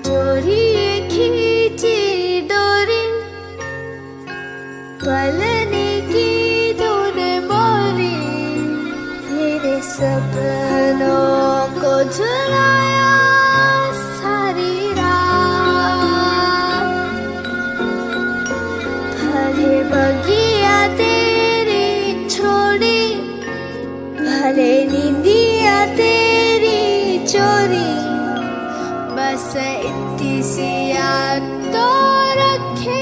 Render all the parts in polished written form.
डोरी खींची डोरी पलने की धुन मोरी मेरे सपनों को झुलाया सारी रात। भले बगिया तेरी छोड़ी भले नींदिया तेरी चोरी बस इतनी सी याद तो रखे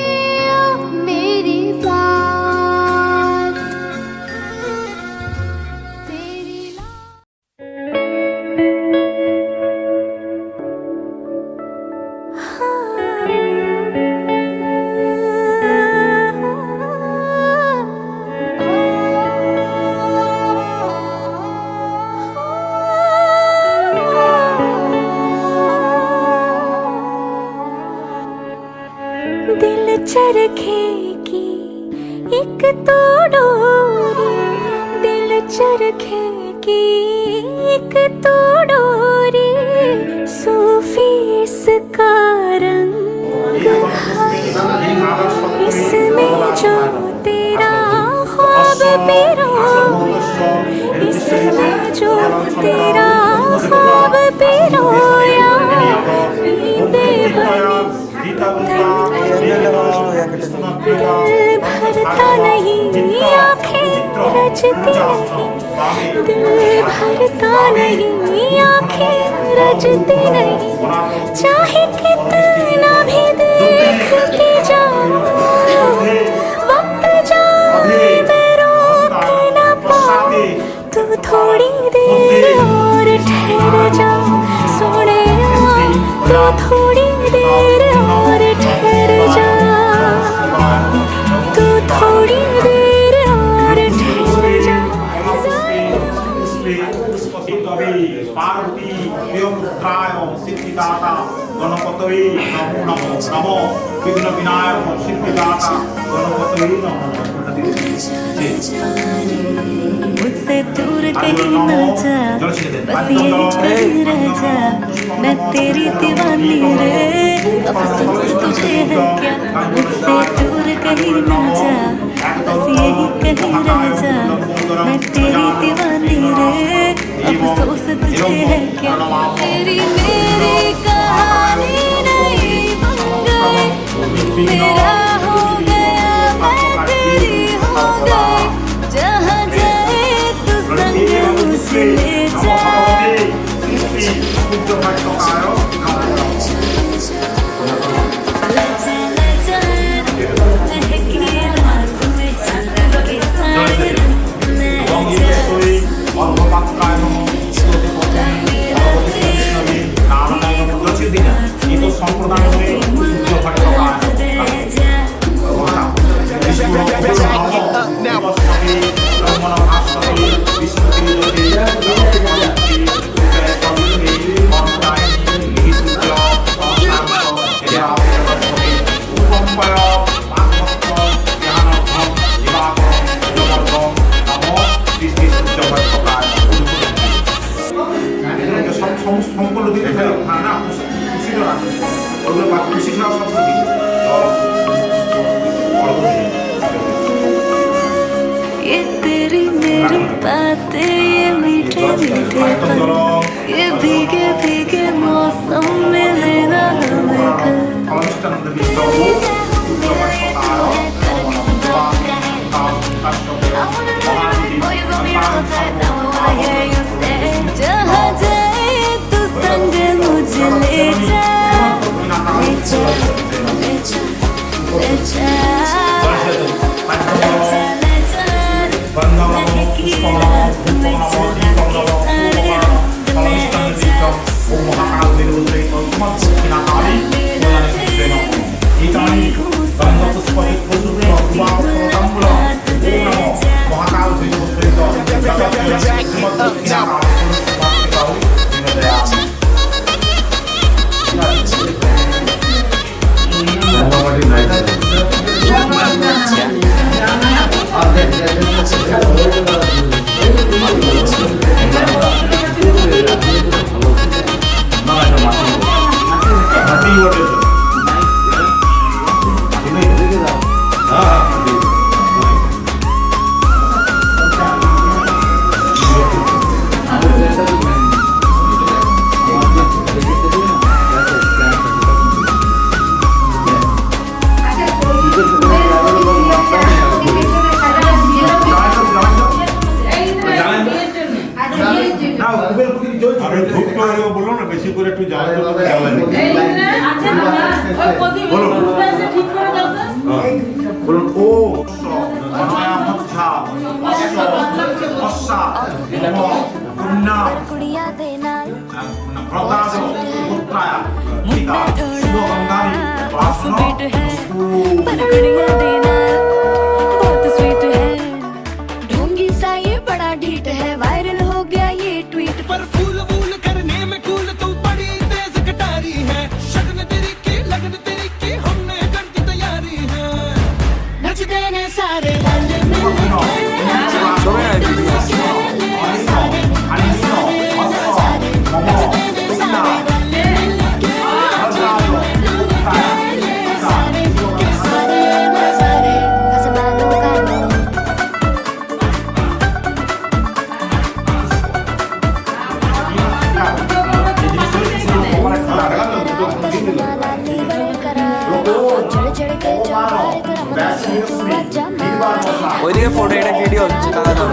मेरी बात तेरी दिल चरखे की एक तो डोरी दिल चरखे की एक तो डोरी सूफी इसका रंग है इसमें जो तेरा ख्वाब पिरोया इसमें जो तेरा ख्वाब पिरोया नींदे बनी दिल भरता नहीं आँखें रचती नहीं दिल भरता नहीं आँखें रचती नहीं चाहे कितना भी देख के जाऊं वक्त जाए मैं रोक न पाऊं तू थोड़ी देर और ठहर जा सोने तू थोड़ी देर और ठहर जा तू थोड़ी देर और ठहर जा पार्वती प्रियपुत्राय सिद्धिदाता गणपतये नमो नमो नमो विघ्न विनायक सिद्धिदाता गणपतये नमो। मुझसे दूर कहीं ना जा बस यही कहीं रह जा मैं तेरी दीवानी रे अफसोस तुझे है क्या मुझसे दूर कहीं ना जा बस यही कहीं रह जा मैं तेरी दीवानी रे अफसोस तुझे है क्या तेरी मेरी कहानी नहीं बन गई मेरा हो गया मैं तेरी हो गई जहाँ जाए तू संग मुझे ले जा Only your attention. বললো না বেশি করে একটু যাওয়া বলুন ও कुड़िया दे नाल मुन्ना थोड़ा ऑफ बीट है पर कुड़िया दे नाल बहुत स्वीट है ढोंगी सा ये बड़ा ढीठ है वायरल हो गया ये ट्वीट पर फूल वूल करने में कूल तू बड़ी तेज कटारी है शगन तेरी की लगन तेरी की हमने कर दी तैयारी है नच देने सारे रल ওইদিকে ফটো এটা ভিডিও হচ্ছে দাদা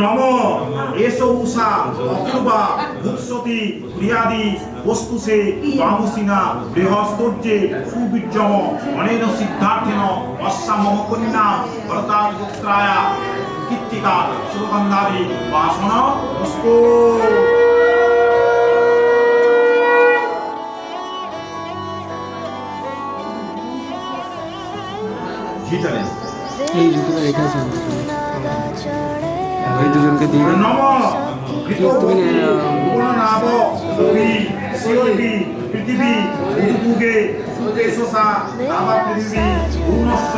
নম এসো উষা অপূর্বা ভূৎসতি প্রিয়াদি বস্তুসে বামুসিনা বৃহস্পর্যে সুবীর্যম অনেন সিদ্ধার্থেন অশ্বামম কন্যা ভরতাপুত্রায়া কীর্তিকা সুগন্ধারি বাসন নস্তো। এই দুটো রেখে আছে এই দুজনকে দিয়ে নম তুমি নাম রবি শিবি পৃথিবী উদুগে সুদেশসা নামা পৃথিবী পূর্ণস্ব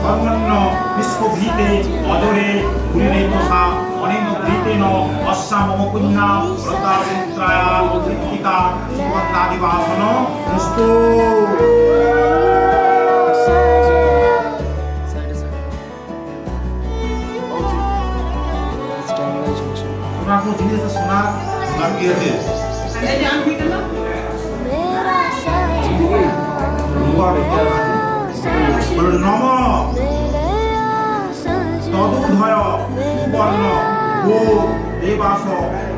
ধর্মন্য বিশ্বভীতে অদরে গুণিনেতসা অনেন ভীতেন অশ্বামম কন্যা প্রতাপত্রায়া কীর্তিকা সুগন্ধাদিবাসন নস্তো। সোনার কোনো জিনিস আছে সোনার সোনার কি আছে নম তদুধয় সুবর্ণ গো দেবাস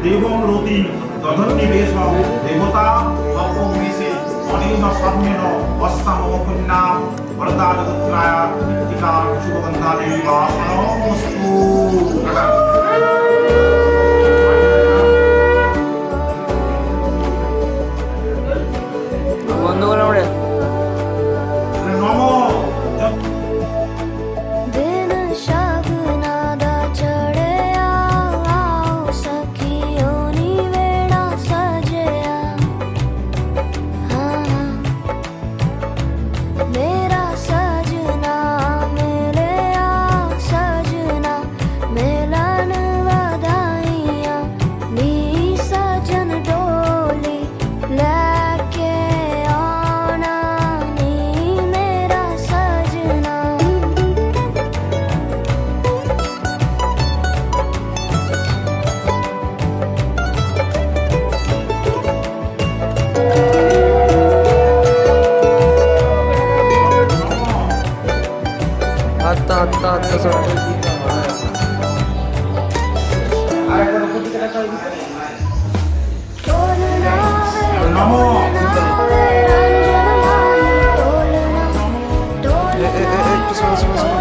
দেবং রতি তদন্নিবেশ দেবতা অপমেশে অনেন স্বর্ণেন অশ্বামম কন্যা বরদানপুত্রায়া কীর্তিকা সুগন্ধাদি বাসনমস্তু। বন্ধ করে আমরা নম दिन शगना दा चढ़या आओ सखियों नी वेड़ा सजया हाँ मेरा सजना मिलया सजना मिलन वधाइयां नी सजन डोली लेके आना नी मेरा सजना। আত্মা আত্মা আত্মা সব নম একটু শোনো শোনো শোনো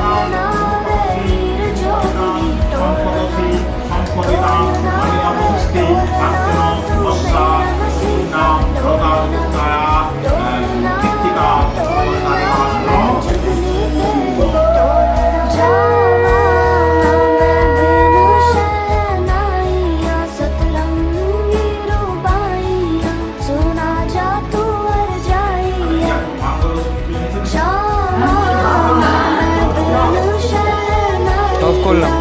সম্পদসি সম্পদিতাং অনিয়মস্তি আত্মন অশ্বা কন্যা প্রতাপত্রায়া কীর্তিকা সুগন্ধাদি বাসন। অফ করলাম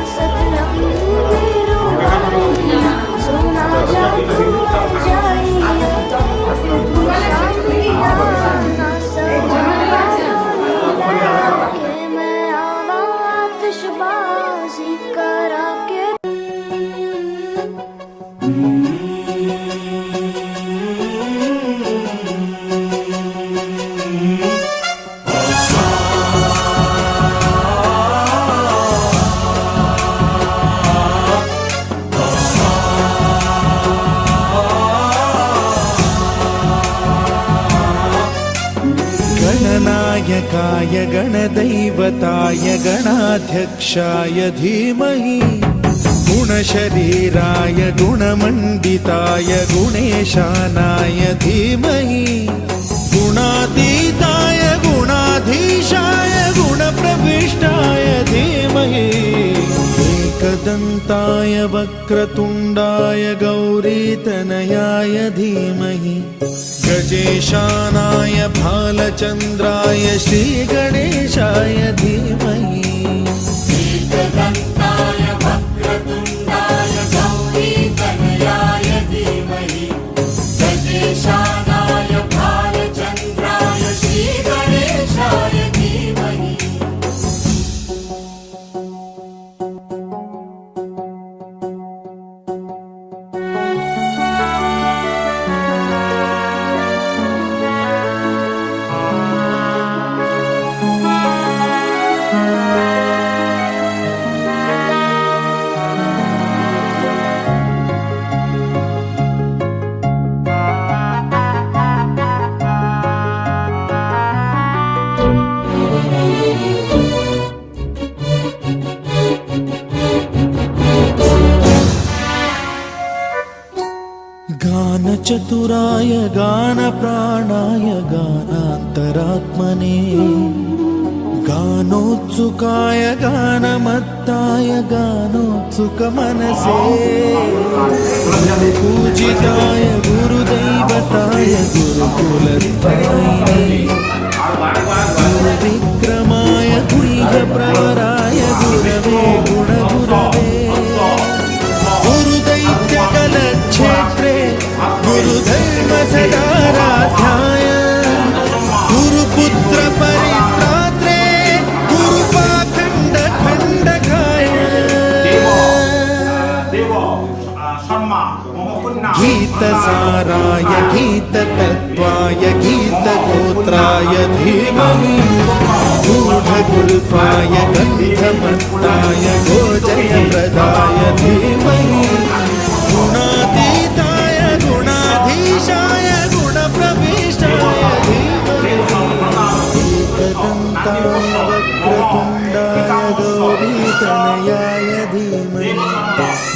आतिशबाजी करा के गणनायकाय गणदैवताय गणाध्यक्षाय धीमहि गुणशरीराय गुणमण्डिताय गुणेशानाय धीमहि गुणातीताय गुणाधीशाय गुणप्रविष्टाय धीमहि एकदन्ताय वक्रतुण्डाय गौरीतनयाय धीमहि गजेशानाय भालचन्द्राय श्रीगणेशाय धीमहि एकदन्ताय वक्रतुण्डाय गौरीतनयाय धीमहि गजेशानाय भालचन्द्राय श्रीगणेशाय धीमहि। चतुराय गान प्राणाय गानान्तरात्मने गानोत्सुकाय गानमत्ताय गानोत्सुकमनसे पूजिताय गुरुदैवताय गुरुकुलत्रायिणे गुरुविक्रमाय गुह्यप्रवराय गुरवे गुणगुरवे गुरुदैत्यकलक्षेत्रे गुरुधर्मसदाराध्याय गुरुपुत्र परित्रात्रे गुरुपाखण्डखण्डकाय गीतसाराय गीततत्त्वाय गीतगोत्राय धीमहि गूढगुल्फाय गन्धमत्ताय गोजयप्रदाय धीमहि गुणातीताय गुणाधीशाय गुणप्रविष्टाय धीमहि एकदन्ताय वक्रतुण्डाय गौरीतनयाय धीमहि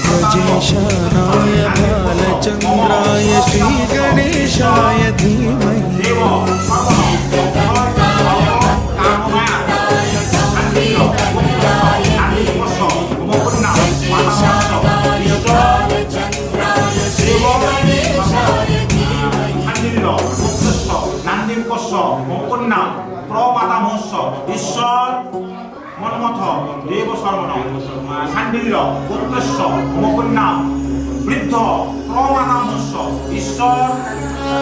गजेशानाय भालचन्द्राय श्रीगणेशाय धीमहि ঈশ্বর মন্মথ দেব সর্বণ সান্ডিল্য পুত্রস্য মকন্যা বৃদ্ধ প্রমাণামস্য ঈশ্বর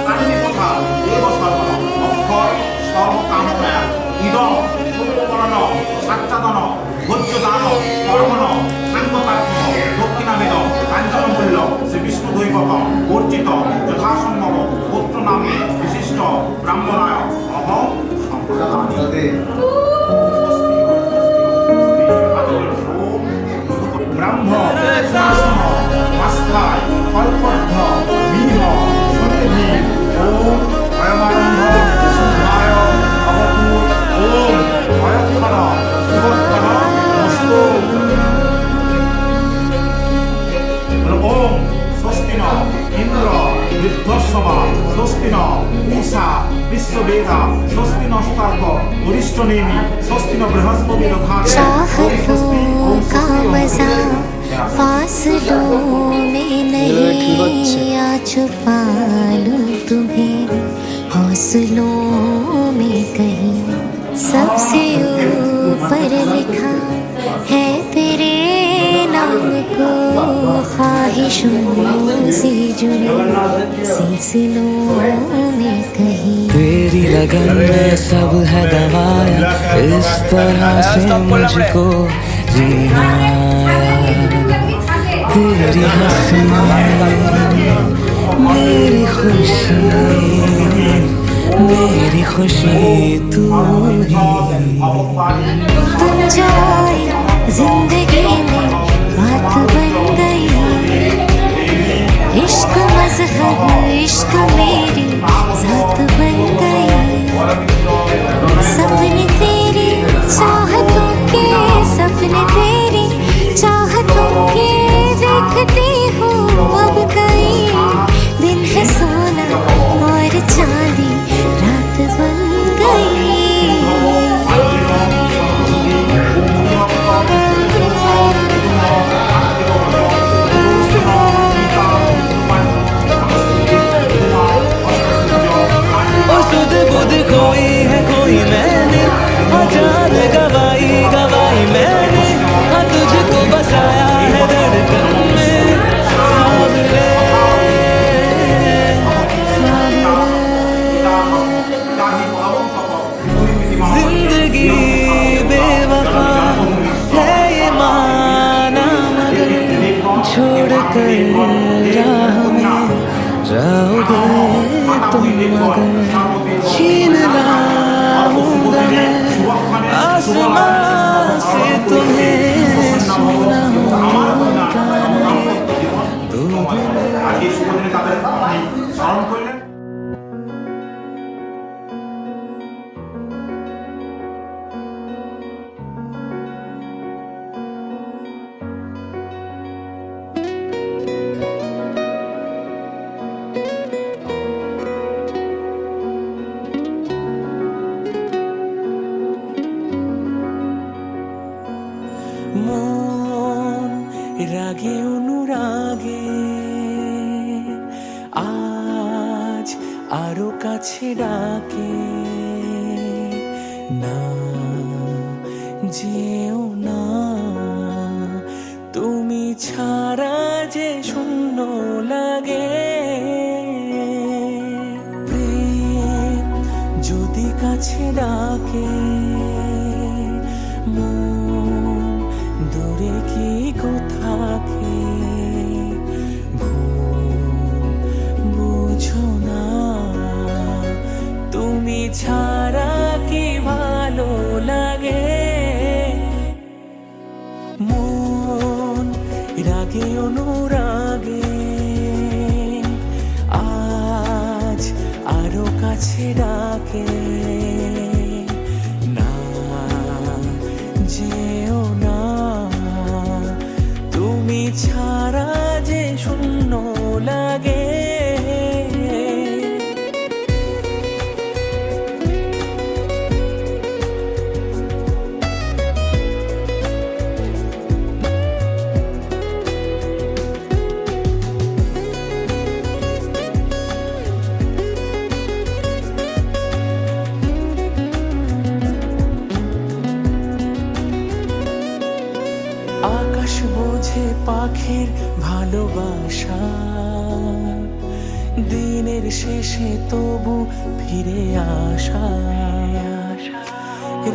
কান্নিকথা দেব সর্বণ অক্ষর সর্বকাময়া ইদ পূর্ববর্ণ সাচ্চাদন ভোজ্যদান কর্মণ সাঙ্গতাত্ম দক্ষিণাবেদ কাঞ্চনমূল্য শ্রী বিষ্ণু দৈবত বর্জিত যথাসম্ভব পুত্র নামে বিশিষ্ট ব্রাহ্মণায় অহং সম্প্রদায় ব্রাহ্ম আস্থায় কল্পদ্ধ মিহ সত্যধি ওম অয়মারম্ভ সিদ্ধায় অবতু ওম অয়ক্ষণ শিবক্ষণ নস্তু ওম স্বস্তিন ইন্দ্র বৃদ্ধস্ববা স্বস্তিন উষা বিশ্ববেদা স্বস্তিন স্তর্ক বরিষ্ঠ নেমি স্বস্তিন বৃহস্পতি चाहतों का मजा फासलों में नहीं या छुपा लूं तुम्हें हौसलों में कहीं सबसे ऊपर लिखा है तेरे नाम को ख्वाहिशों से जुड़े सिलसिलों में कहीं तेरी लगन में सब है गवाया इस तरह से मुझको जीना आया तेरी हंसी मेरी खुशी तू ही तुम जाए जिंदगी में बात बन गई इश्क मजहब इश्क मेरी जात बन गई सपने तेरी चाहतों के सपने तेरी चाहतों के देखती हूँ अब कई दिन है सोना और चांदी रात बन गई कोई है कोई मैंने जान गवाई गवाई मैंने तुझको बसाया है धड़कन में सावरे जिंदगी बेवफा है ये माना मगर छोड़ कर राह में जाओगे तुम मगर छीन लाऊंगा मैं आसमां से तुम्हें सोना होगा दो স্মরণ করলেন আরো কাছে ডাকে না, যেও না, তুমি ছাড়া যে শূন্য লাগে। প্রেম যদি কাছে ডাকে, মন দূরে কি কোথাকে, বুঝো না, তুমি ছাড়া কি ভালো লাগে। মন রাগে অনুরাগে আজ আরো কাছে ডাকে না, যেও না, তুমি ছাড়া যে শূন্য লাগে। আকাশ বোঝে পাখির ভালোবাসা, দিনের শেষে তবু ফিরে আসা,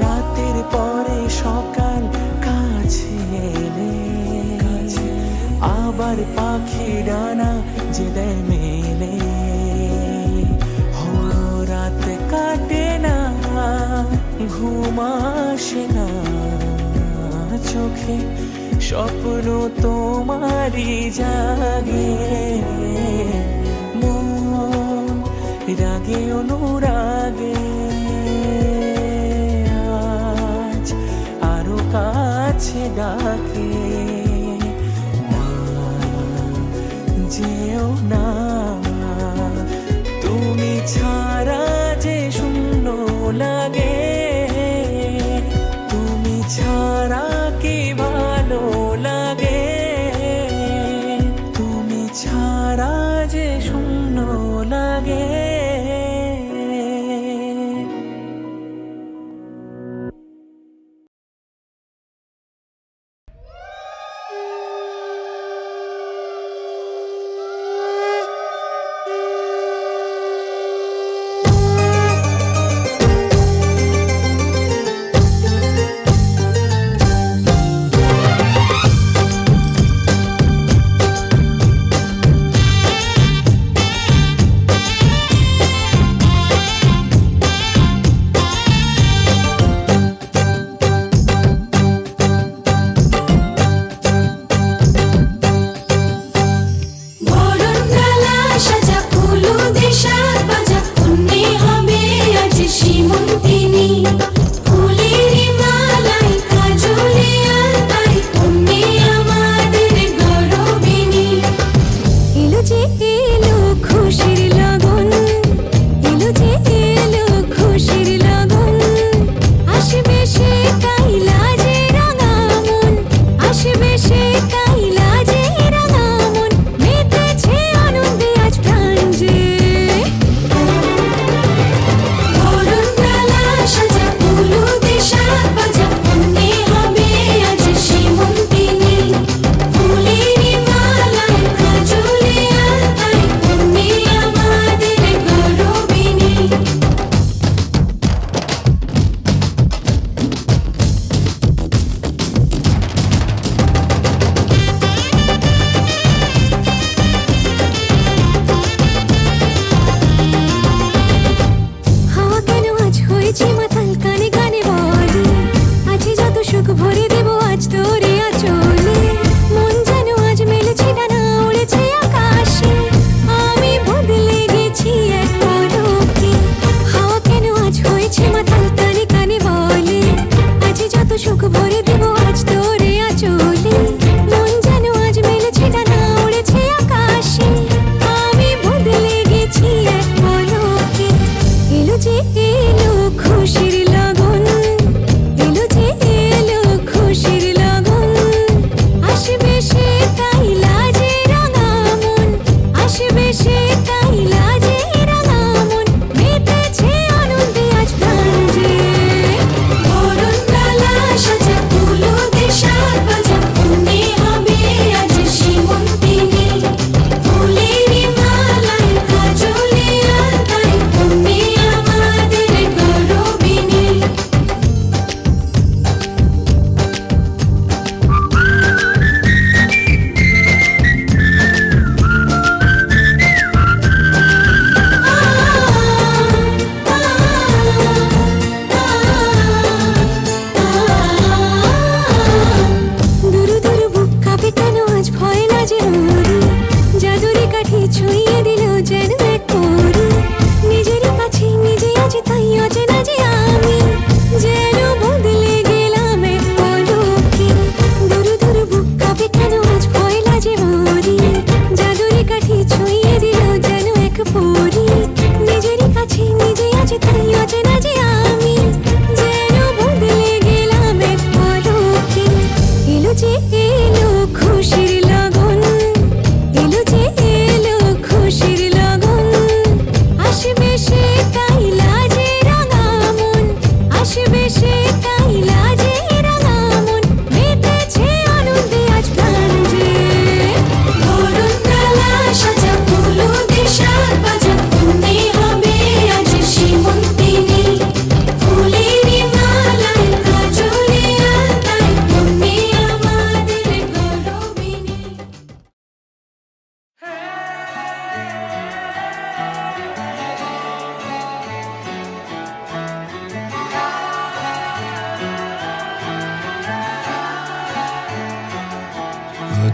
রাতের পরে সকাল কাছে এলে আবার পাখি ডানা যে দেয় মেলে। রাত কাটে না, ঘুম আসে না চোখে, স্বপ্ন তোমারই জাগে। মন রাগে অনুরাগে আজ আরো কাছে ডাকে না, যেও না, তুমি ছাড়া যে শূন্য লাগে। তুমি ছাড়া কি ভালো লাগে, তুমি ছাড়া যে শূন্য লাগে।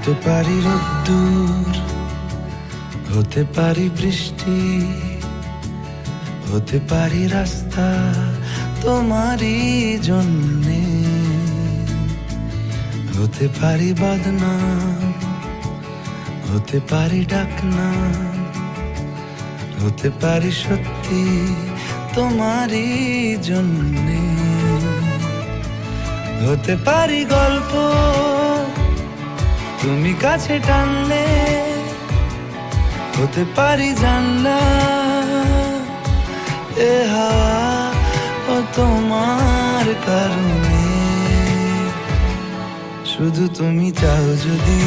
হতে পারি রোদ্দুর, হতে পারি বৃষ্টি, হতে পারি রাস্তা তোমারই জন্যে, হতে পারি বদনাম, হতে পারি ডাকনাম, হতে পারি সত্যি তোমারই জন্যে, হতে পারি গল্প তুমি কাছে টানলে, হতে পারি জানলা এ হাওয়া ও তোমার কারণে। শুধু তুমি চাও যদি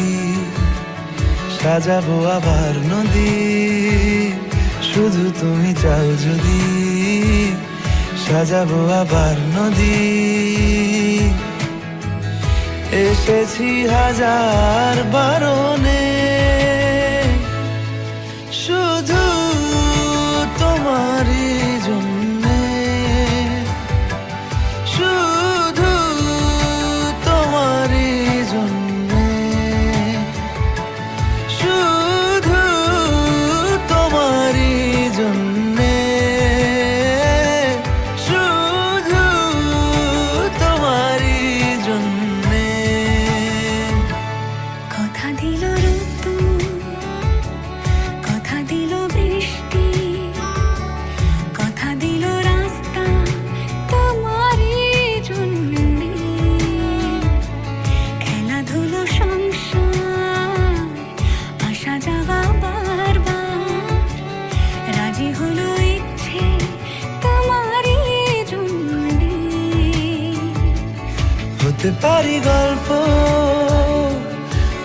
সাজাবো আবার নদী, শুধু তুমি চাও যদি সাজাবো আবার নদী। এসেছি হাজার বারণে শুধু তোমারই জন্যে, শুধু তোমারই জন্যে, শুধু তোমারই জন্যে, শুধু তোমারই জন্যে। কথা দিল ঋতু, কথা দিল বৃষ্টি, কথা দিল রাস্তা তোমারই জন্যে, খেলাধুলো সংসার আসা যাওয়া বারবার, রাজি হলো ইচ্ছে তোমারই জন্যে। হতে পারি গল্প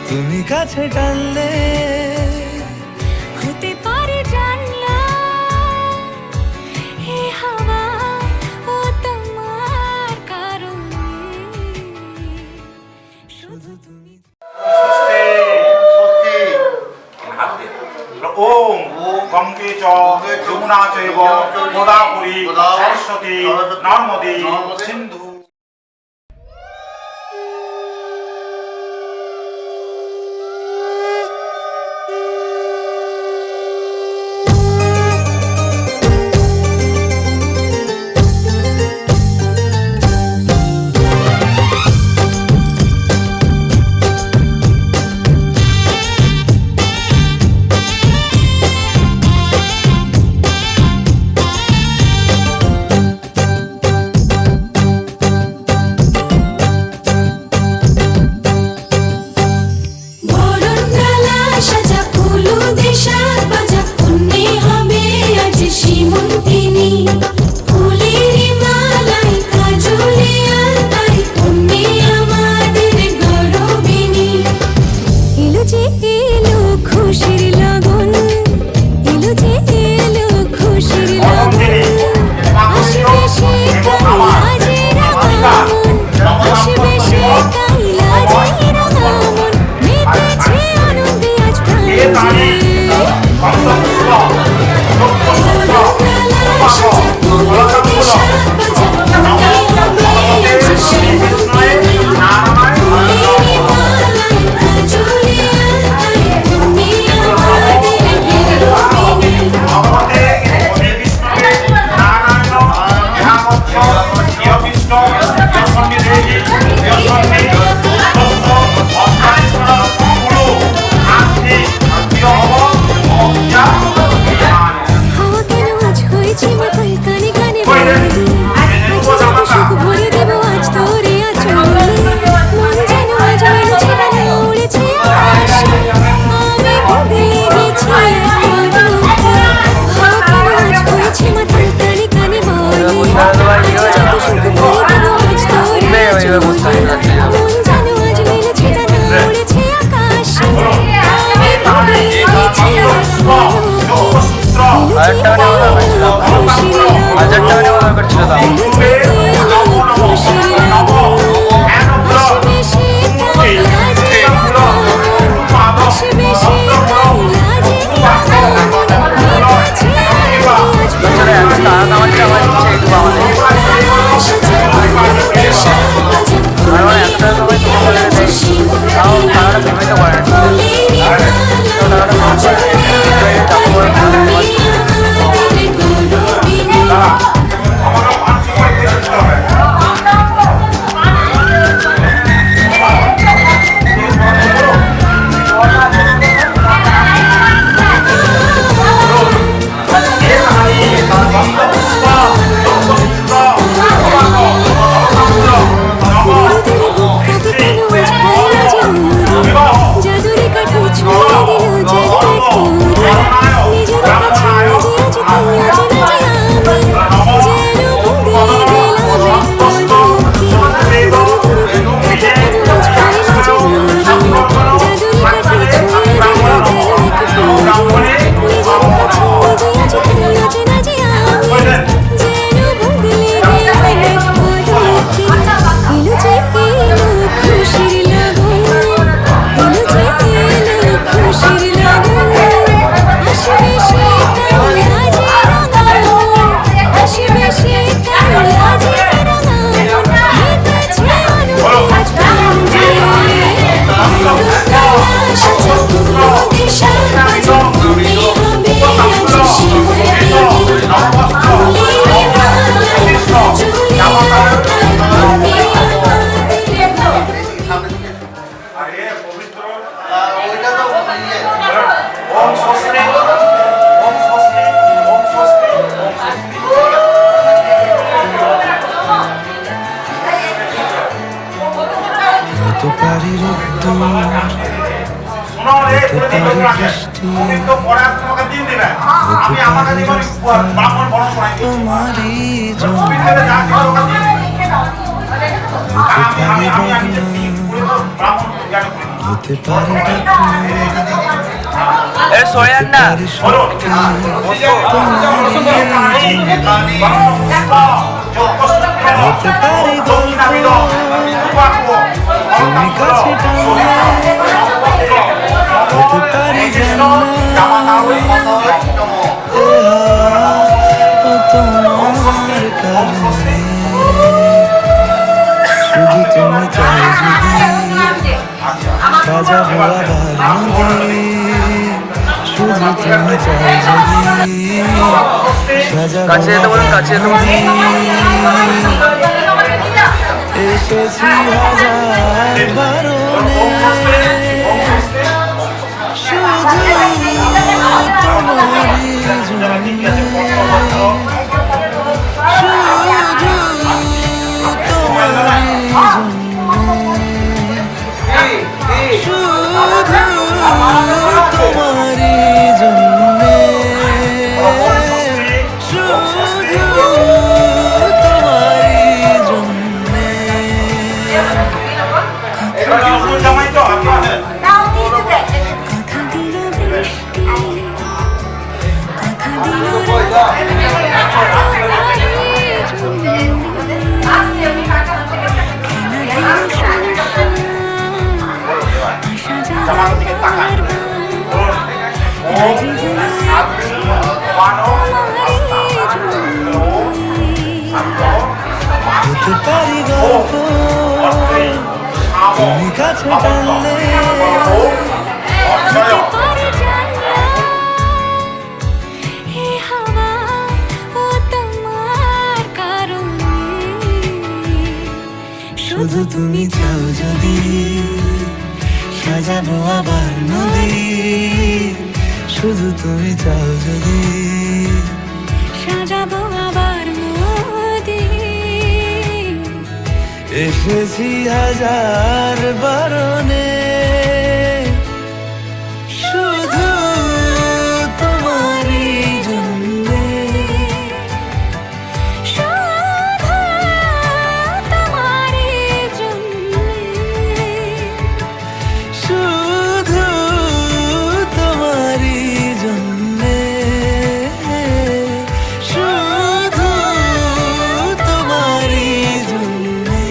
তুমি কাছে টানলে, হতে পারে জানলা হে হাওয়া ও তোমার কারণে, শুধু তুমি। ওম গঙ্গে চ যমুনা চৈব গোদাবরী সরস্বতী নর্মদে সিন্ধু। তাও তারা পেমেন্টও করেন। হতে পারি রোদ্দুর শোনো রে, বলে দিই তোমরা আগে। তুমি তো পরে আর তোমাকে দিন দিবে। আমি আমাকে দিব, আমি ব্রাহ্মণ বরণ করাই দিচ্ছি। তোমারই তুমি জন্য খেলে যা খাও ওটা দিয়ে দিও। আমি যে কি করে ব্রাহ্মণ জ্ঞান করি। হতে পারি বলো। হতে পারি গল্প তুমি কাছে টানলে হতে পারি জান্নাত এ হাওয়া ও তোমার কারণে শুধু তুমি চাই যদি সাজাবো আবার নদী শুধু তুমি চাই যদি সাজাবো আবার নদী এসেছি হাজার বারণে শুধু তোমারই জন্যে শুধু তোমারই জন্যে শুধু তোমারই জন্যে শুধু তোমারই জন্যে জামাই তো হাতে আছে। কথা দিল বৃষ্টি কথা দিল জামার দিকে তাকান। হতে পারি গল্প তুমি কাছে টানলে হে হাওয়া ও তোমার কারণে শুধু তুমি চাও যদি সাজাবো আবার নদী শুধু তুমি চাও যদি সাজাবো আবার নদী এসেছি হাজার বারণে শুধু তোমারই জন্যে শুধু তোমারই জন্যে শুধু তোমারই জন্যে শুধু তোমারই জন্যে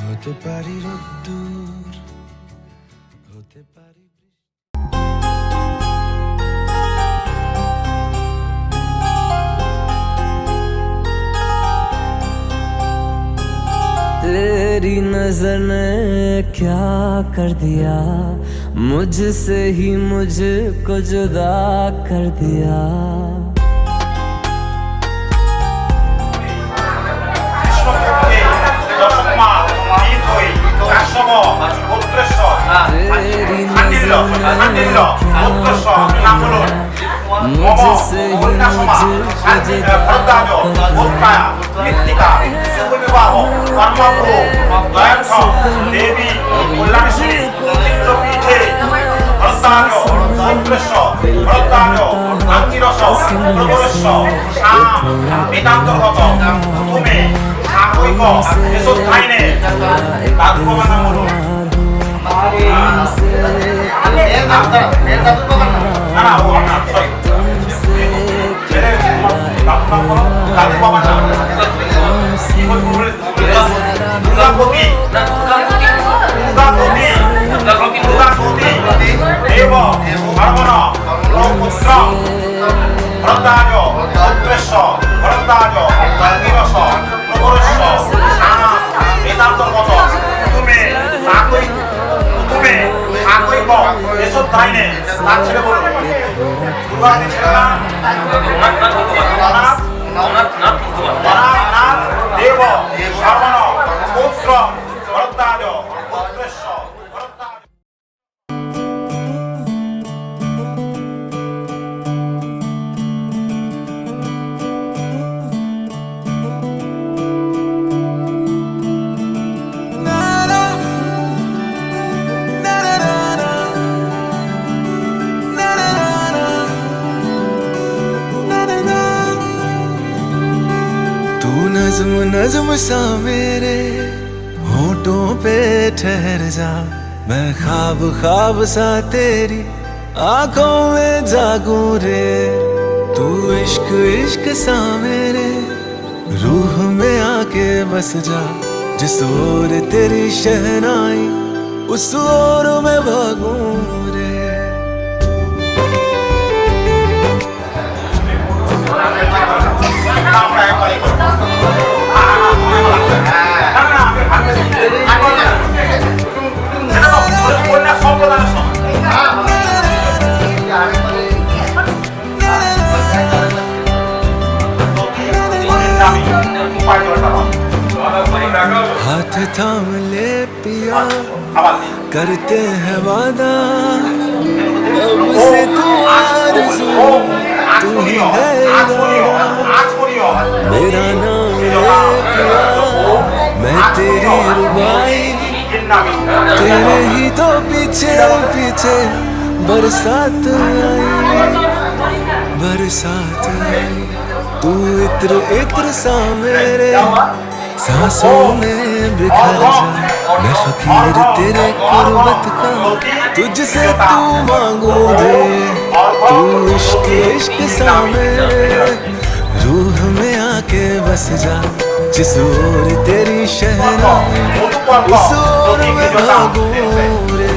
হতে পারি রোদ্দুর হতে পারি तेरी नजर ने क्या कर दिया मुझसे ही मुझको जुदा कर दिया तेरी नजर ने क्या मुझसे ही मुझको जुदा এসব তাই নেই তার ছেলে বলুন দুর্গা ছেলে না नज्म नज्म सा मेरे होठों पे ठहर जा, मैं ख्वाब ख्वाब सा तेरी आंखों में जागूं रे। तू इश्क इश्क सा मेरे रूह में आके बस जा, जिस ओर तेरी शहनाई उस ओर में भागूं रे। हाथ थाम ले पिया, करते हैं वादा, अब से तू आरज़ू, तू ही है इरादा। मेरा नाम ले पिया, मैं तेरी रुबाई, तेरे ही तो पीछे पीछे बरसात आई, बरसात आई। तू इत्र इत्र सा मेरे सांसों में बिखर जा, मैं फकीर तेरे कुर्बत का, तुझसे तू मांगू दे। तू इश्क इश्क सा मेरे रूह में आके बस जा, जिस ओर तेरी शहनाई उस ओर में भागूं रे।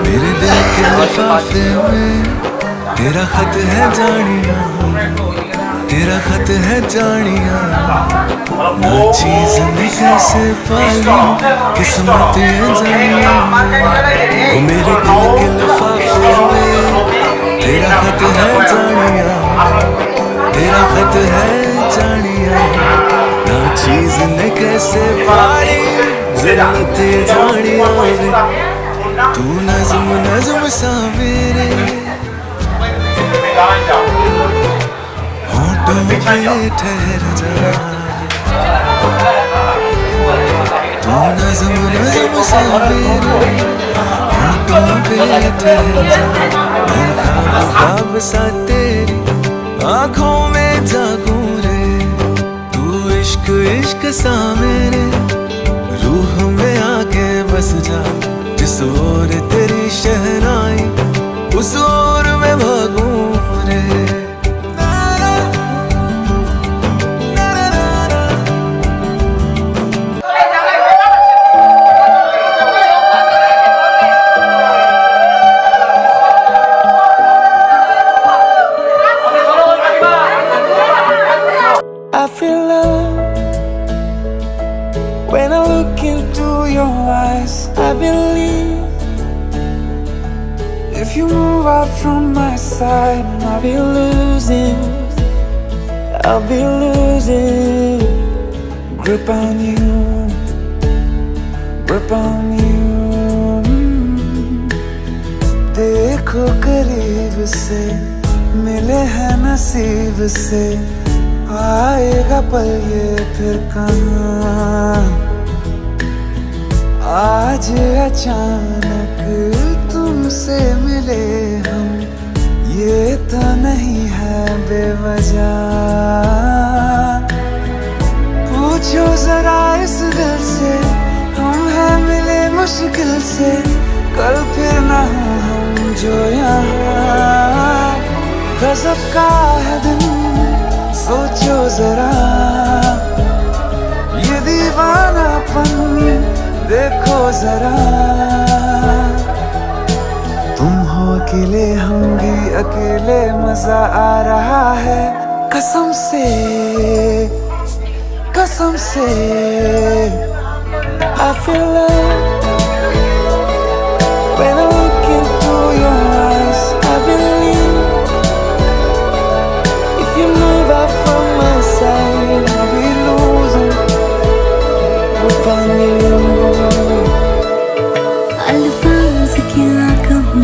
मेरे दिल के लिफाफे में तेरा खत है जानिया, तेरा खत है जानिया। ना चीज में कैसे पाली किस्मत है जानिया। वो मेरे दिल के लिफाफे में तेरा खत है जानिया, तेरा खत है जानिया। ना चीज ने कैसे पाली जन्नत है जानिया। तू नज़्म नज़्म सा मेरे होठों पे ठहर जा, तू नज़्म नज़्म सा मेरे होठों पे ठहर जा। मैं ख्वाब ख्वाब सा तेरी आँखों में जागूं रे। तू इश्क इश्क सा मेरे रूह में आके बस जा, जिस ओर तेरी शहनाई उस ओर में भागूं रे। I feel love when I look into your eyes. I believe if you move out from my side, I'll be losing grip on you, grip on you. देखो करीब से मिले हैं नसीब से, आएगा पल ये फिर कहाँ। आज अचानक तुमसे मिले हम, ये तो नहीं है बेवजह। पूछो जरा इस दिल से, हम हैं मिले मुश्किल से, कल फिर ना हो हम जो यहाँ। गजब का है दिन सोचो जरा, ये दीवानापन देखो जरा। तुम हो अकेले हम भी अकेले, मजा आ रहा है कसम से, कसम से। I feel love when I look into your eyes. I believe if you move out from my side, I'll be losing grip on you. अल्फाज क्या कहूँ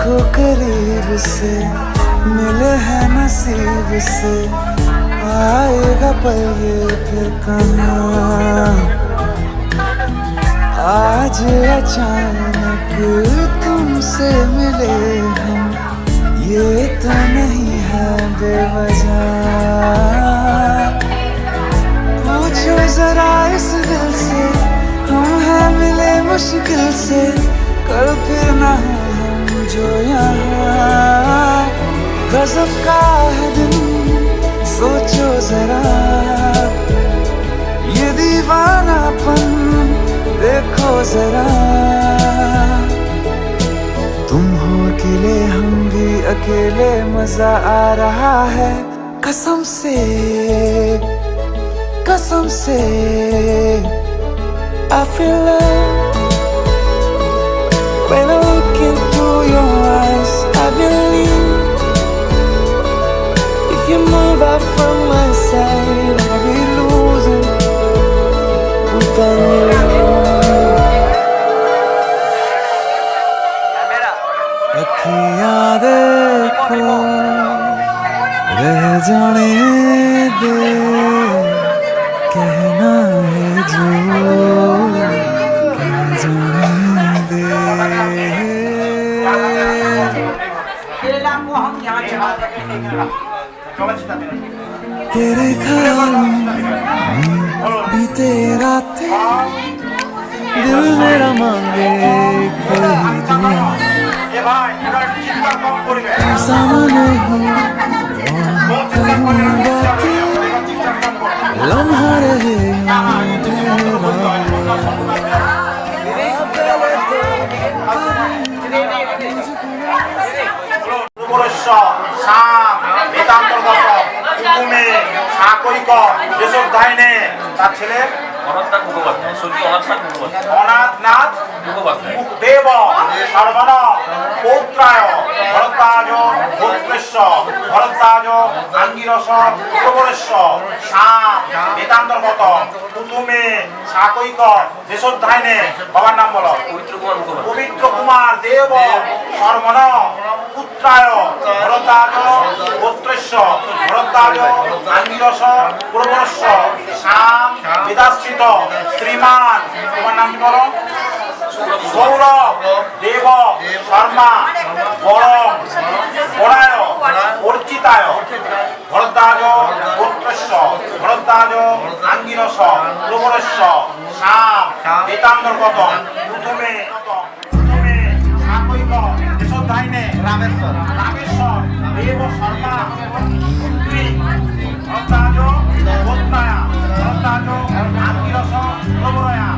देखो करीब से, मिले हैं नसीब से, आएगा पल ये फिर कहाँ। आज अचानक तुमसे मिले हम, ये तो नहीं है बेवजह। पूछो जरा इस दिल से, हम हैं मिले मुश्किल से, कल फिर ना हम जो यहाँ। गजब का है दिन, सोचो जरा, ये दीवानापन देखो जरा। तुम हो अकेले, हम भी अकेले, मजा आ रहा है कसम से, कसम से। I feel love when I look into your eyes. I believe if you move out from my side, I'll be losing without you. अखियाँ देखो, रह जाने दे, कहना है जो कह जाने दे। तेरे ख्यालों में बीते रातें, दिल मेरा मांगे कोई दुआ। सामने हो करूँ बातें, लम्हा रहे তার ছেলে অনাথনাথ মুখোপাধ্যায়, স্বর্গীয় অনাথনাথ মুখোপাধ্যায়। অনাথনাথ মুখোপাধ্যায়। দেব সর্বণ পৌত্রায় ভরদ্বাজ গোত্রেশ্ব ভরদ্বাজ আঙ্গিরস প্রবরেশ্ব শাম বেদান্তর্গত কুতুমে সাকৈক দেশোধ্যায়নে। বাবার নাম বলো। পবিত্র কুমার মুখোপাধ্যায়। পবিত্র কুমার দেব সর্বণ পুত্রায় ভরদ্বাজ গোত্রেশ্ব ভরদ্বাজ আঙ্গিরস প্রবরেশ্ব শাম বেদাশ্রিত শ্রীমান। তোমার নাম কি বলো? সৌরভ দেব শর্মা বরম বরায় অর্চিতায় ভরদ্বাজ গোত্রেশ্ব ভরদ্বাজ আঙ্গিরস প্রবরেশ্ব শাম বেতান্তর্গত প্রথমে সাকৈক দেশোধ্যায়নে রামেশ্বর দেব শর্মা পুত্রী ভরদ্বাজ গোত্রায়া ভরদ্বাজ আঙ্গিরস প্রবরয়া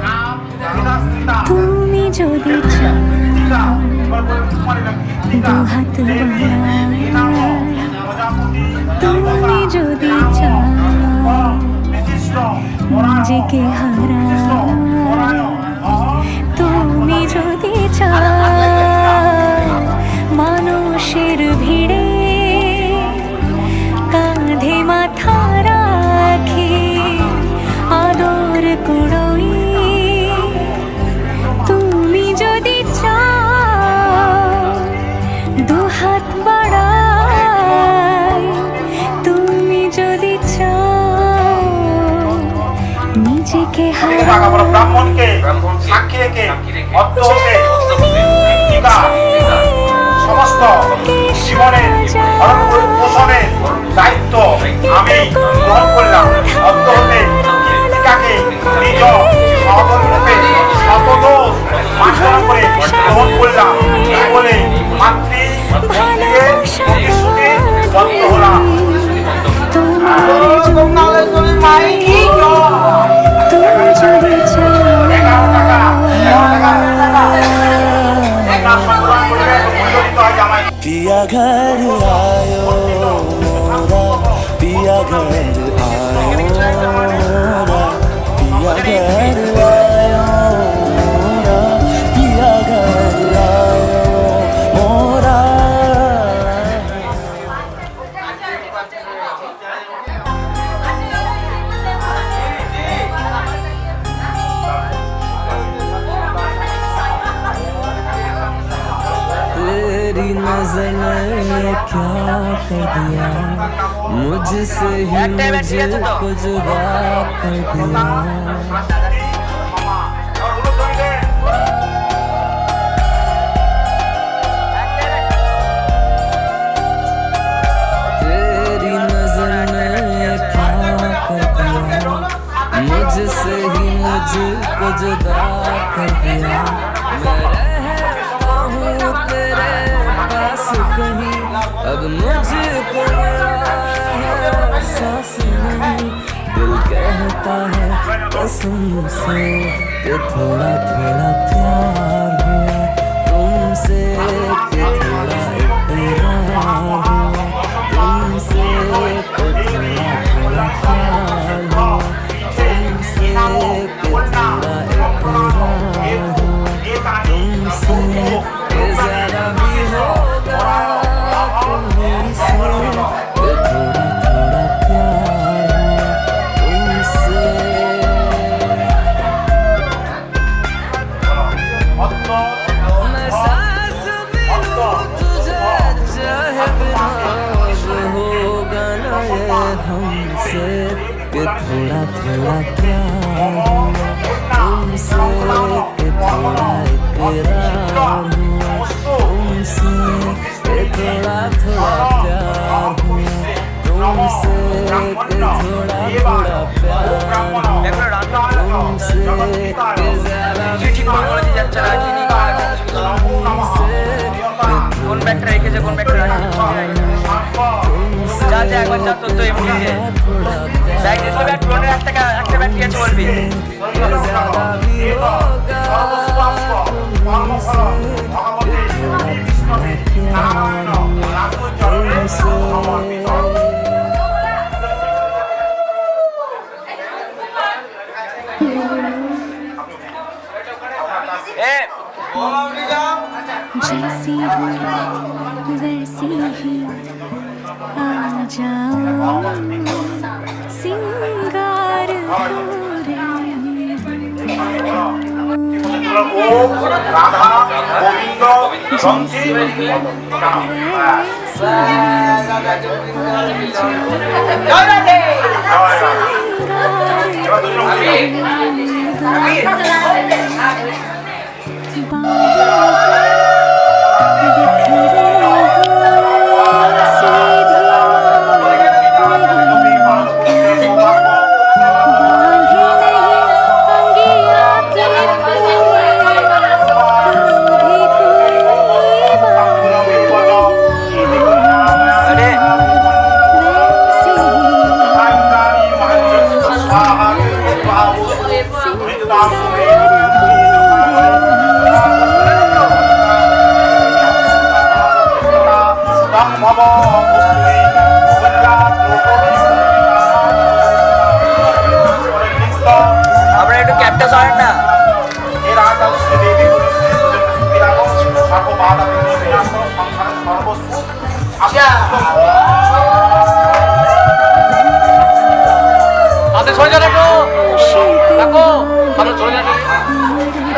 শাম বেদাশ্রিতা। তুমি যদি চাও দুহাত বাড়াও, তুমি যদি চাও নিজেকে হারাও, তুমি যদি চাও মানুষের ভিড়ে কাঁধে মাথা রাখি আদর কুড়োই, তুমি যদি চাও দুহাত বাড়াই, তুমি যদি চাও নিজেকে হারাও। ব্রাহ্মণকে সাক্ষী রেখে অর্থ হতে সমস্ত জীবনের ভরণ পোষণের দায়িত্ব আমি গ্রহণ করলাম। অর্থ হতে কৃতিকাকে নিজ সহধর্মীরূপে শতদোষ মার্জনা করে গ্রহণ করলাম। এই বলে মাতৃ মন্দিরে প্রতিশ্রুতি বদ্ধ হলাম। पिया घर आयो मोरा, पिया घर आयो मोरा, पिया घर आयो मोरा, पिया घर आयो मोरा। नजर ने क्या कर दिया, मुझसे ही मुझको जुदा कर दिया। तेरी नजर ने क्या कर दिया, मुझसे ही मुझको जुदा कर दिया। मैं रहता हूँ तेरे पास कहीं, अब मुझको एहसास नहीं। दिल कहता है कसम से कि थोड़ा थोड़ा प्यार हुआ तुमसे, कि थोड़ा इकरार हुआ तुमसे, कि थोड़ा थोड़ा प्यार हुआ तुमसे, कि थोड़ा इकरार हुआ तुमसे, कि ज़रा भी होगा तुमसे, कि थोड़ा थोड़ा प्यार हुआ तुमसे। मैं सांस भी लूं तुझे चाहे बिना, होगा ना ये हमसे, कि थोड़ा थोड़ा प्यार हुआ तुमसे, कि थोड़ा इकरार हुआ तुमसे, कि थोड़ा थोड़ा प्यार हुआ तुमसे, कि थोड़ा थोड़ा प्यार हुआ तुमसे, कि ज़रा भी কোন ব্যাগটা রেখেছে, কোন ব্যাগটা যা যা একবার যা তোর তো এমনি ব্যাগ দিতে ব্যাগ ফোনের একটা ব্যাগ দিয়ে চলবি। जैसी हूँ वैसी ही आ जाओ, सिंगार রাধা গোবিন্দ আমরা একটু ক্যাপটা সরেন না। আপনি সরে যান একটু, কাকু আপনি সরে যান।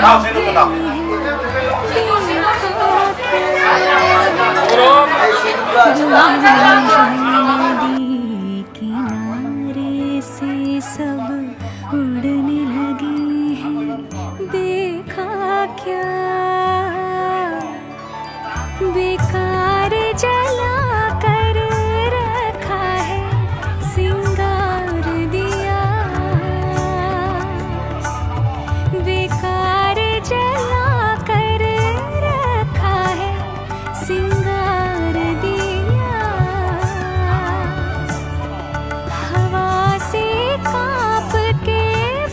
দাও সেই দুটো দাও। किनारे से सब उड़ने लगे हैं, देखा क्या बेकार जला कर रखा है, सिंगार दिया बेकार जला कर रखा है, सिंगार दिया हवा से कांप के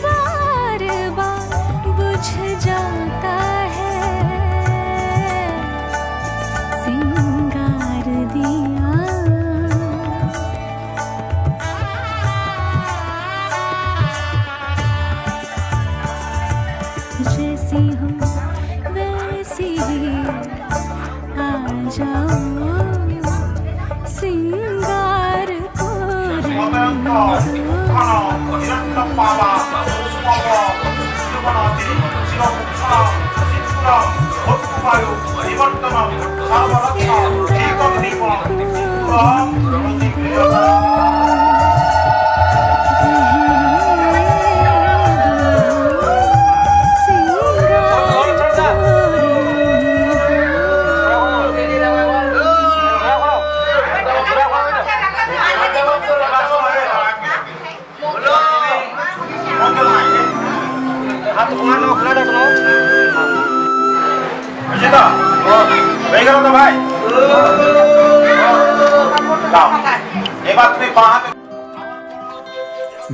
बार बार बुझ जाता है, सिंगार दिया जैसी हूँ वैसी ही आ जाओ, सिंगार को रंग বাবা বায়ু পরিবর্তন সর্বরত্ন ঠিকম দীপম হয়ে গেল তো ভাই এবার তুমি বাহাতে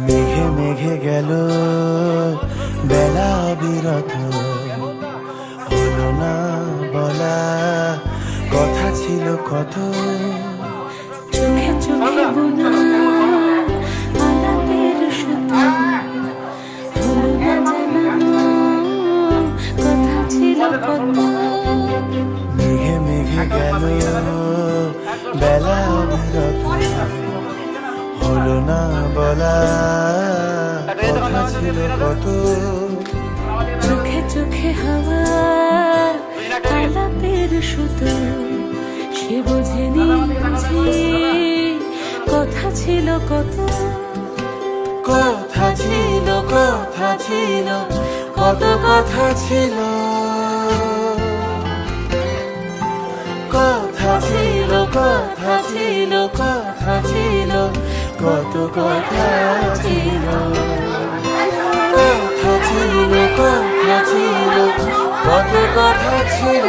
মেঘে মেঘে গেল বেলা বিরত হলো না বলা কথা ছিল কত চোখে চোখে বোনা আলাপের সুতো হলো না জানানো কথা ছিল কত মেঘে মেঘে গেল বেলা বিরত হলো না বলা কথা ছিল কত চোখে চোখে হাওয়া আলাপের সুতো সে বোঝেনি বুঝি কথা ছিল কত কথা ছিল কথা ছিল কত কথা ছিল কথা ছিল কথা ছিল কথা ছিল কত কথা ছিল কথা ছিল কথা ছিল কত কথা ছিল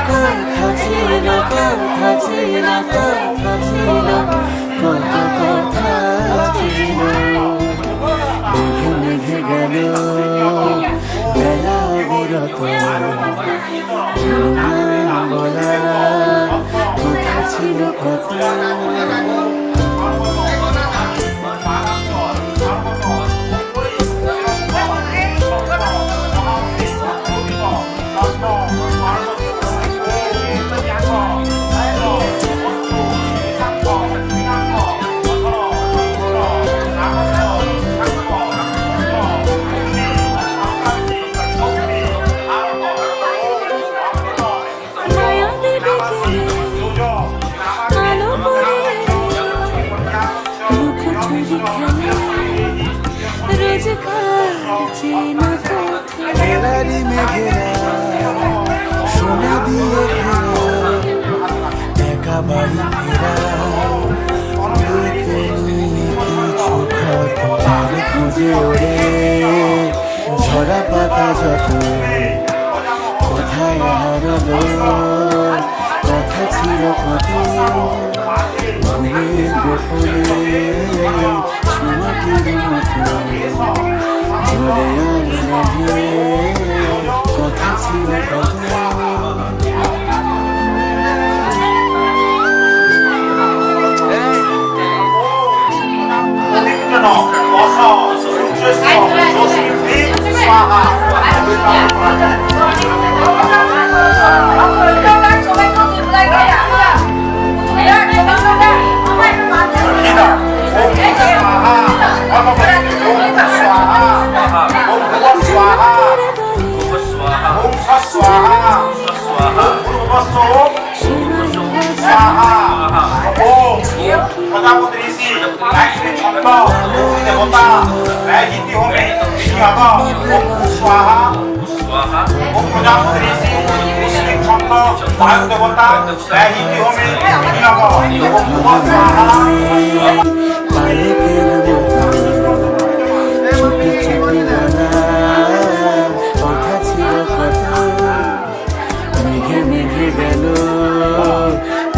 কথা ছিল কথা ছিল কথা ছিল কত কথা ছিল মেঘে মেঘে গেল বেলা বিরত বলা কথা ছিল কত মেলারি মেঘেরা সোনা দিয়ে ঘেরা একা বাড়ি ফেরা লোকে নিয়ে কিছু খাতার খুঁজে ওড়ে ঝরা পাতা যত কোথায় হারালো কথা ছিল কত ঘুমের গোপনে ছোঁয়াটির মতো ঝরে আলো কথা ছিল কত প্রজাপতি ঋষি গায়ত্রী ছন্দ দেবতা নীতি হোমে স্বাহা ওম প্রজাপতি ঋষি মুসলিম ছন্দ বায়ু দেবতা নীতি হোমে স্বাহা কথা ছিল কত মেঘে মেঘে গেল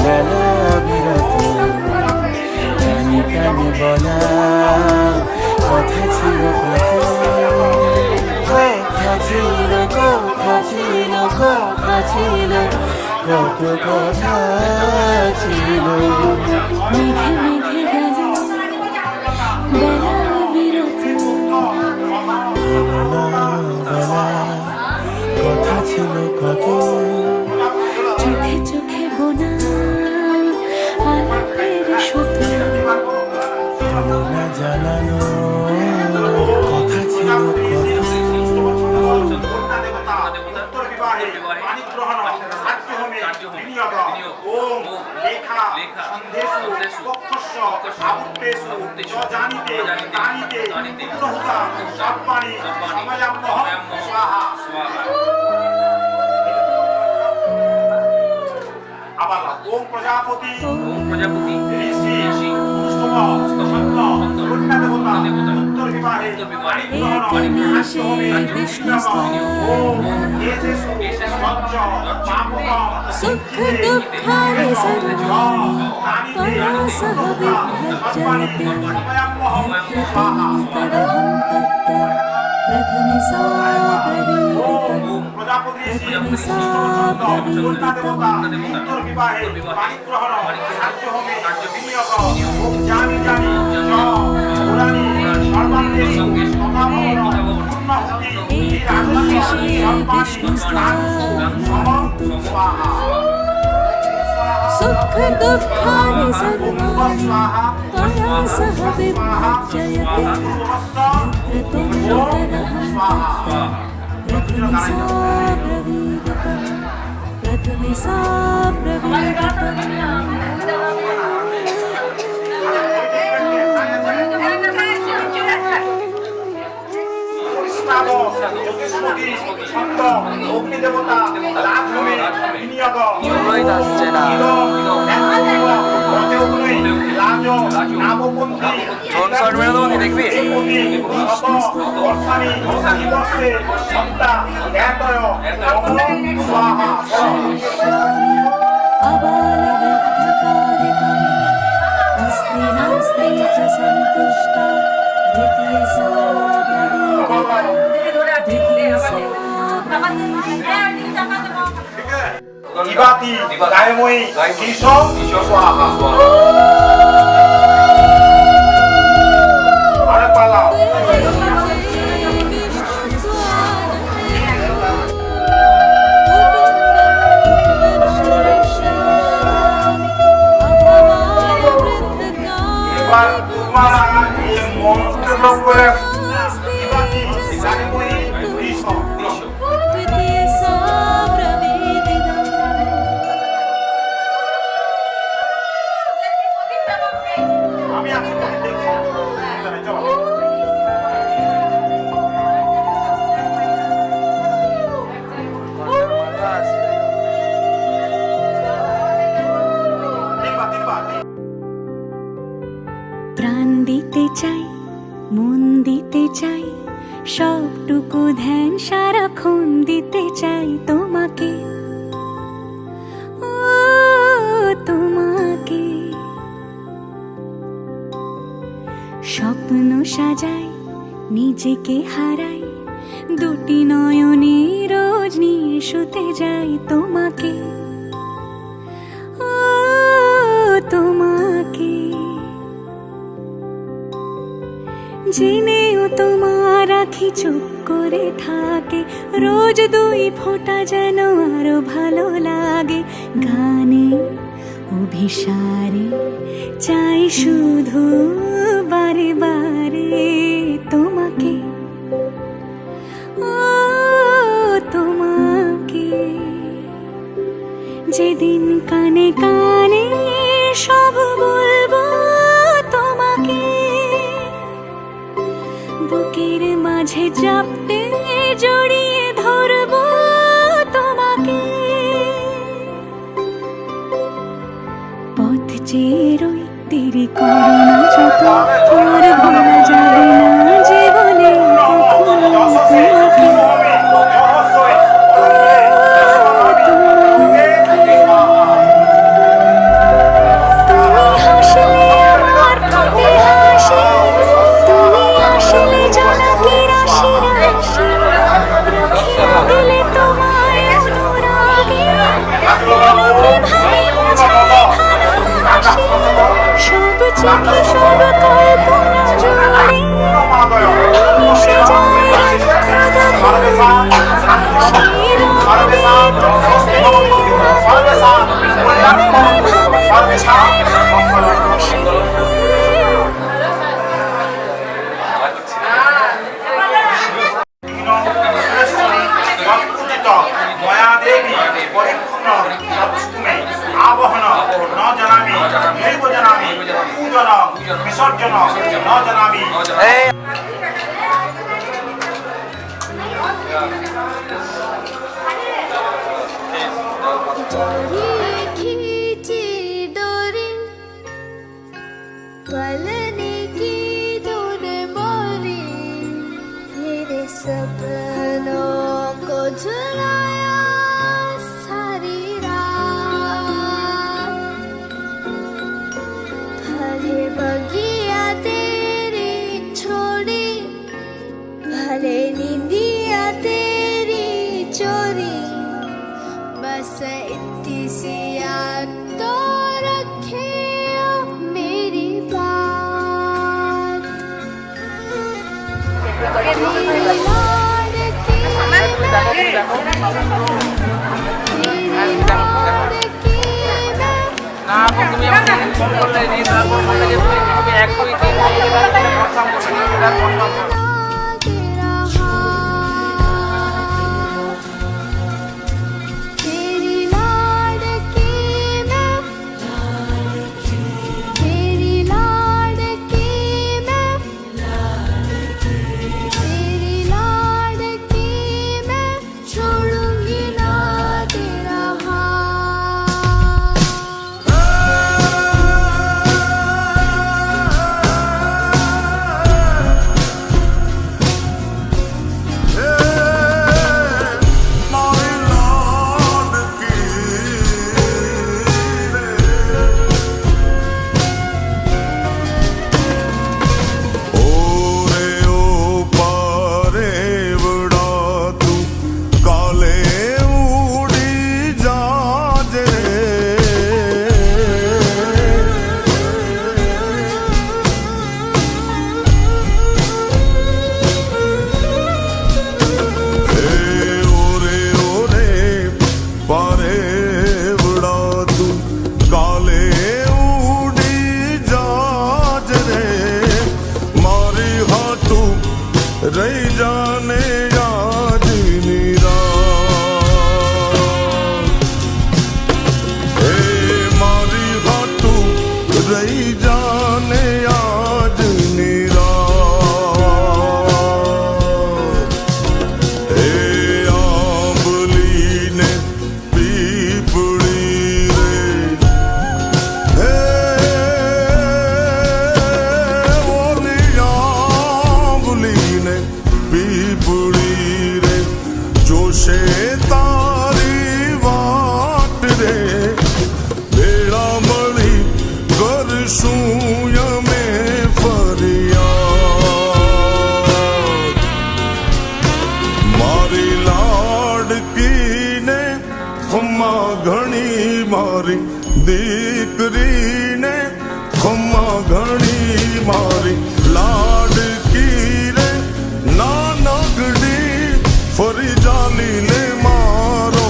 বেলা বিরত কানে কানে বলা কথা ছিল কত কথা ছিল কথা ছিল কথা ছিল কত কথা ছিল মেঘে মেঘে গেল বেলা বিরত বলা কথা ছিল কত চোখে চোখে বোনা আলাপের সুতো হলো না জানানো কথা ছিল কত বন্ধেষু বক্ষস্য আবুদ্ধেষু চ জানিতে তানিতে পুরহুতা সর্বাণি সময়াম্যহং স্বাহা। আবার ওম প্রজাপতি ঋষি স্তব সন্ত কন্যা দেবতা উত্তর বিবাহে सुख दुःखानि सर्वं त्वया सह विभज्यते तदहं तत् प्रथमे सा सुख दुःखानि सर्वं त्वया सह विभज्यते प्रथमे सा अस्ति नास्ति च सन्तुष्टा द्वितीय सा ইবাতি গায়ময়ী কৃষক স্বাহা। আরে পালা এবার তোমারা এই মন্ত্র করে ইবাতি গায়ময়ী কৃষক প্রাণ দিতে চাই, মন দিতে চাই, সবটুকু ধ্যান সারাক্ষণ দিতে চাই তোমাকে, ও তোমাকে। স্বপ্ন সাজাই, নিজেকে হারাই, দুটি নয়নে রোজ নিয়ে শুতে যাই তোমাকে, ও তোমাকে। জেনেও তোমার আখি চুপ করে থাকে, রোজ দুই ফোঁটা যেন আরো ভালো লাগে। গানে অভিসারে চাই শুধু বারে বারে তোমাকে, ও তোমাকে। যেদিন কানে কানে সব বলবো তোমাকে, বুকের মাঝে চাপতে জড়িয়ে ধরবো তোমাকে। পথ চেয়ে রই, দেরি করো না যত, আর ভোলা যাবে না জীবনে কখনো তোমাকে। সব চোখে সব কল্পনা से इतनी सी याद तो रखियो मेरी बात। तेरी लाड की मैं, तेरी लाड की मैं, না তুমি আমাকে ফোন করলে নি তারপর বললে যে তুমি এক দুই তিন কনফার্ম করবে এটা কনফার্ম করবে। तेरा हाथ, तेरी लाड की मैं, तेरी लाड की मैं, तेरी लाड की मैं, छोड़ूंगी ना तेरा हाथ। रही जाने आज नीरा हे मारी हाथू रही जाने आज नीरा हे आंबली ने पीपड़ी रे हे वो आंबली ने पीपड़ी रे जोशे तारी वाट रे बेड़ा मड़ी कर सूय में फरियाद मारी लाडकी ने खम्मा घणी मारी दीकरी ने खम्मा घणी मारी लाडकी रे नानगड़ी फरी जाली ले मारो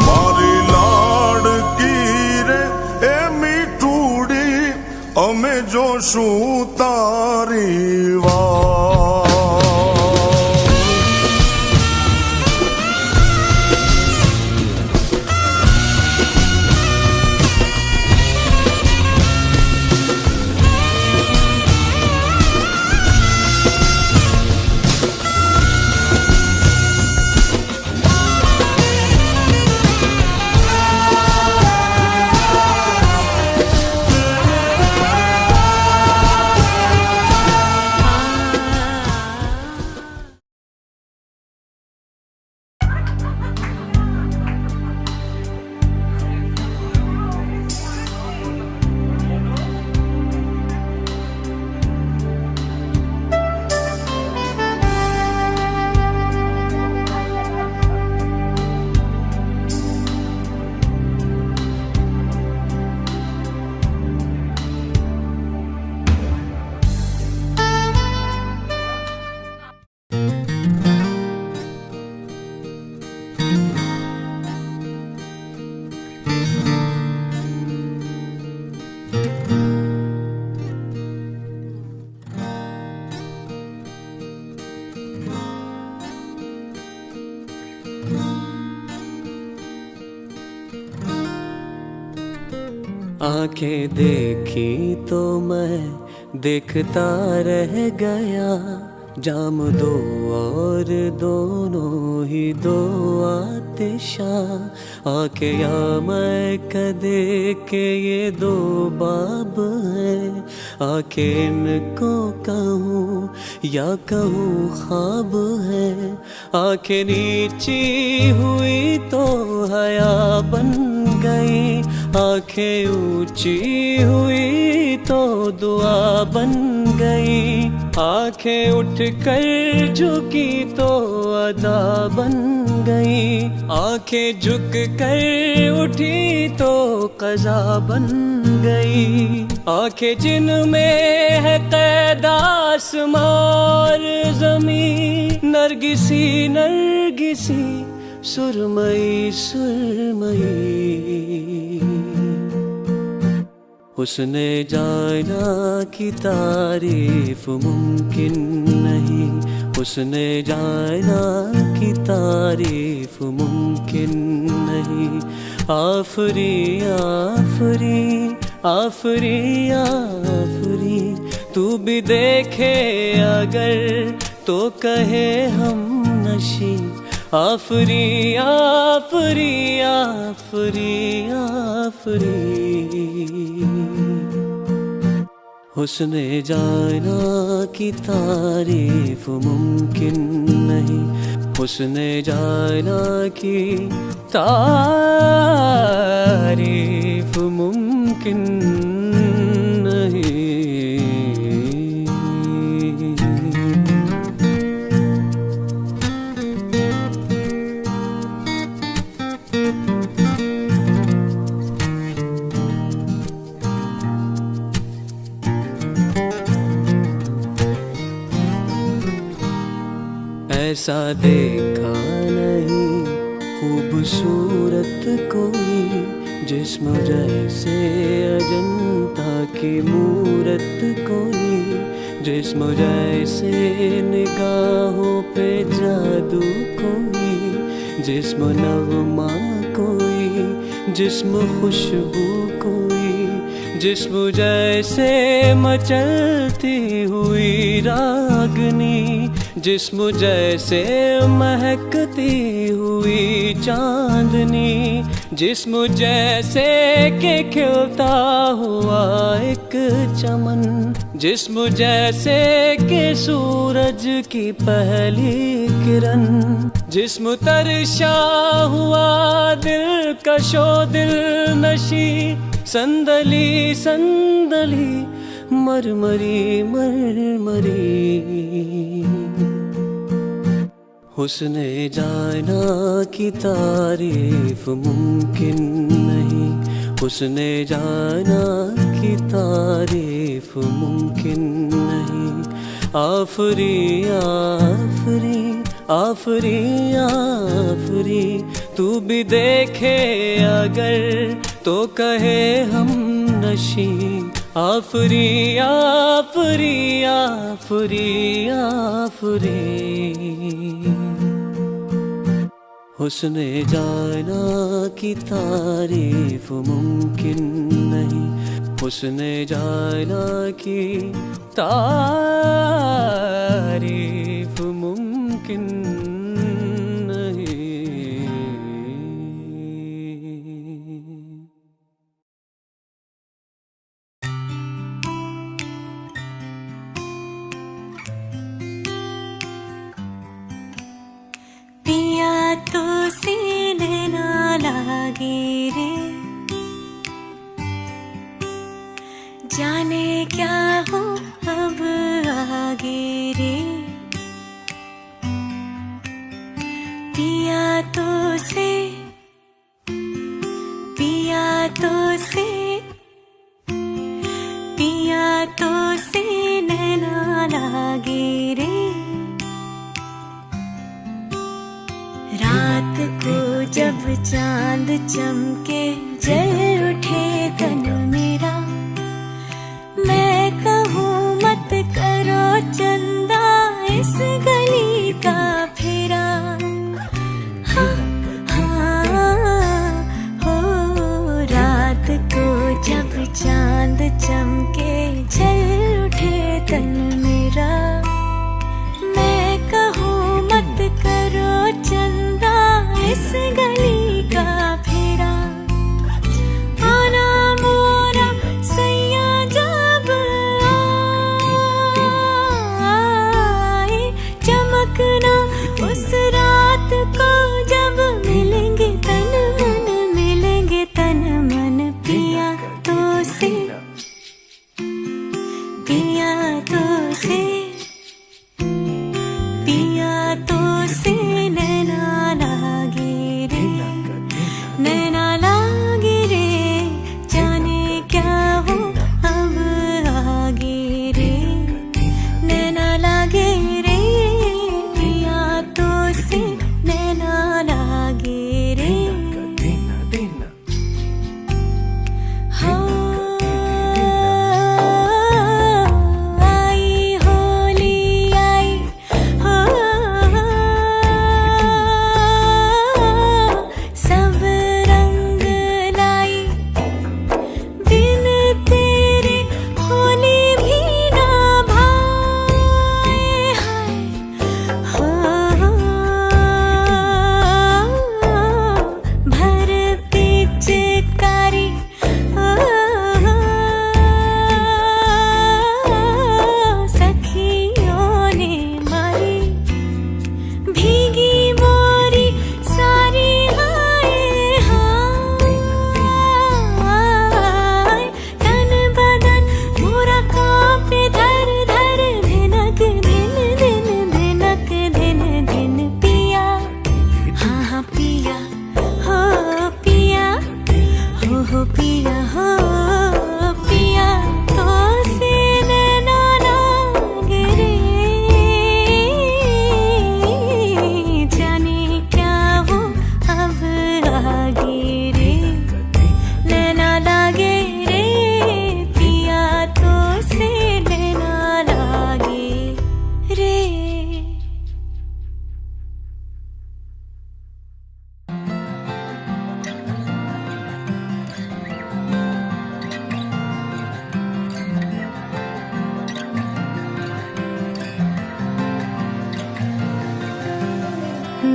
मारी लाडकी रे ए मीठूड़ी अमे जोशू तारी वाह। आंखें देखी तो मैं देखता रह गया, जाम दो और दोनों ही दो आतिशा, आंखें या मैं कदे के ये दो बाब हैं, आंखें इनको कहूँ या कहूँ ख्वाब है, आंखें नीची हुई तो हया बन गई, आंखें ऊंची हुई तो दुआ बन गई, आंखें उठ कर झुकी तो अदा बन गई, आंखें झुक कर उठी तो क़ज़ा बन गई। आंखें जिनमें है क़ैद आसमां और ज़मीं, नरगिसी नरगिसी सुरमई सुरमई। हुस्ने जाना की तारीफ मुमकिन नहीं, हुस्ने जाना की तारीफ मुमकिन नहीं। आफरी आफरी आफरी आफरी, तू भी देखे अगर तो कहे हम नशी। आफरी आफरी आफरी आफरी, हुस्ने जाना की तारीफ मुमकिन नहीं, हुस्ने जाना की तारीफ मुमकिन नहीं। ऐसा देखा नहीं खूबसूरत कोई, जिस्म जैसे अजंता की मूरत कोई, जिस्म जैसे निगाहों पे जादू कोई, जिस्म नग़मा कोई, जिस्म खुशबू कोई, जिस्म जैसे मचलती हुई रागनी, जिस्म जैसे महकती हुई चांदनी, जिस्म जैसे के खिलता हुआ एक चमन, जिस्म जैसे के सूरज की पहली किरण, जिस्म तरशा हुआ दिल कशो दिल नशी, संदली संदली मरमरी मरमरी। हुस्ने जाना की तारीफ मुमकिन नहीं, हुस्ने जाना की तारीफ मुमकिन नहीं। आफरी आफरी आफरी आफरी, तू भी देखे अगर तो कहे हम नशी। आफरी आफरी आफरी आफरी, हुस्ने जाना की तारीफ मुमकिन नहीं, हुस्ने जाना की तारीफ मुमकिन नहीं। पिया तो सीने ना लागे रे, जाने क्या हो अब आगे रे। पिया तो से पिया तो से पिया तो सीने ना लागे रे। रात को जब चांद चमके जल उठे तन मेरा, मैं कहूँ मत करो चंदा इस गली का फेरा। हाँ हाँ हो, रात को जब चांद चमके जल उठे तन मेरा, मैं कहूँ मत करो चंदा इस गली का फेरा। आना मोरा सैया जब आए, चमकना उस रात को जब मिलेंगे तन मन हो पिया तो सीने ना लागे रे, जाने क्या वो अब आगे रे, नैना लागे रे पिया तो सीने ना लागे रे।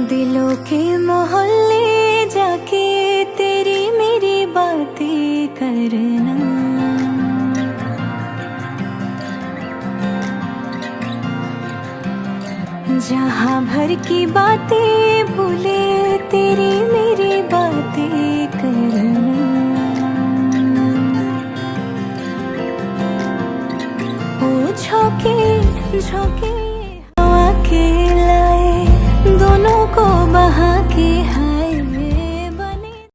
दिलों के मोहल्ले जाके तेरी मेरी बातें करना, जहाँ भर की बातें भूले तेरी मेरी बातें करना। ओ झोंके झोंके